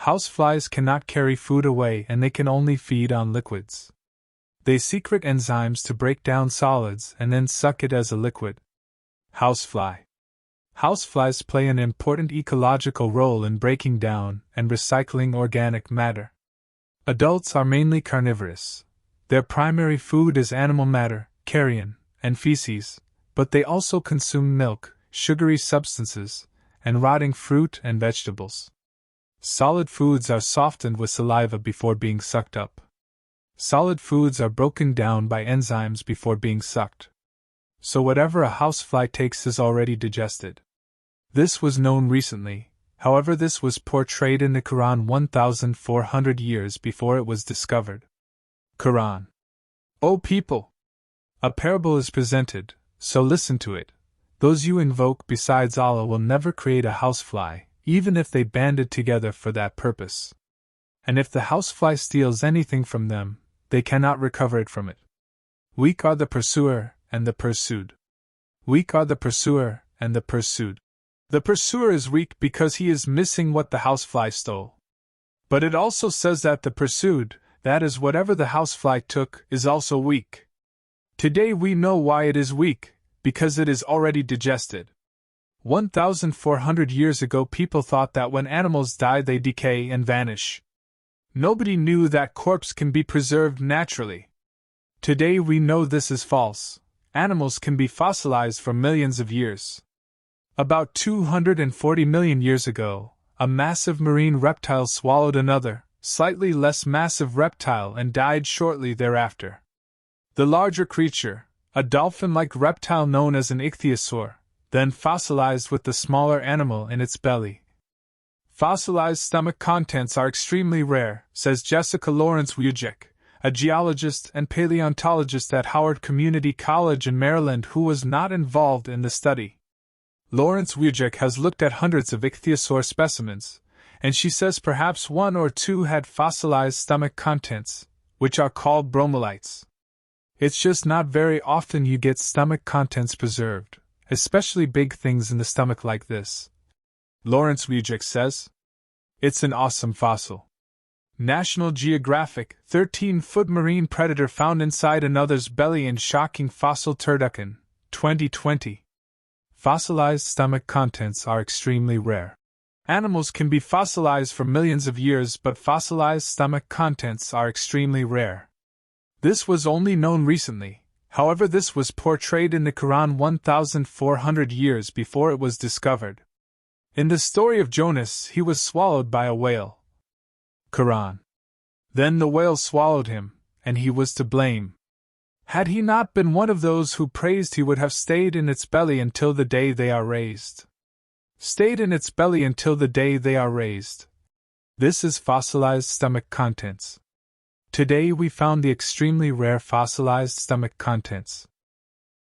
Houseflies cannot carry food away and they can only feed on liquids. They secrete enzymes to break down solids and then suck it as a liquid. Housefly. Houseflies play an important ecological role in breaking down and recycling organic matter. Adults are mainly carnivorous. Their primary food is animal matter, carrion, and feces, but they also consume milk, sugary substances, and rotting fruit and vegetables. Solid foods are softened with saliva before being sucked up. Solid foods are broken down by enzymes before being sucked. So whatever a housefly takes is already digested. This was known recently, however this was portrayed in the Quran 1,400 years before it was discovered. Quran. O people! A parable is presented, so listen to it. Those you invoke besides Allah will never create a housefly, even if they banded together for that purpose. And if the housefly steals anything from them, they cannot recover it from it. Weak are the pursuer and the pursued. Weak are the pursuer and the pursued. The pursuer is weak because he is missing what the housefly stole. But it also says that the pursued, that is whatever the housefly took, is also weak. Today we know why it is weak, because it is already digested. 1,400 years ago people thought that when animals die they decay and vanish. Nobody knew that corpse can be preserved naturally. Today we know this is false. Animals can be fossilized for millions of years. About 240 million years ago, a massive marine reptile swallowed another, slightly less massive reptile and died shortly thereafter. The larger creature, a dolphin-like reptile known as an ichthyosaur, then fossilized with the smaller animal in its belly. Fossilized stomach contents are extremely rare, says Jessica Lawrence Wujek, a geologist and paleontologist at Howard Community College in Maryland who was not involved in the study. Lawrence Wujek has looked at hundreds of ichthyosaur specimens, and she says perhaps one or two had fossilized stomach contents, which are called bromelites. It's just not very often you get stomach contents preserved, especially big things in the stomach like this. Lawrence Wujek says, "It's an awesome fossil." National Geographic, 13-foot marine predator found inside another's belly in shocking fossil turducken, 2020. Fossilized stomach contents are extremely rare. Animals can be fossilized for millions of years, but fossilized stomach contents are extremely rare. This was only known recently, however this was portrayed in the Quran 1,400 years before it was discovered. In the story of Jonas, he was swallowed by a whale. Quran. Then the whale swallowed him, and he was to blame. Had he not been one of those who praised, he would have stayed in its belly until the day they are raised. Stayed in its belly until the day they are raised. This is fossilized stomach contents. Today we found the extremely rare fossilized stomach contents.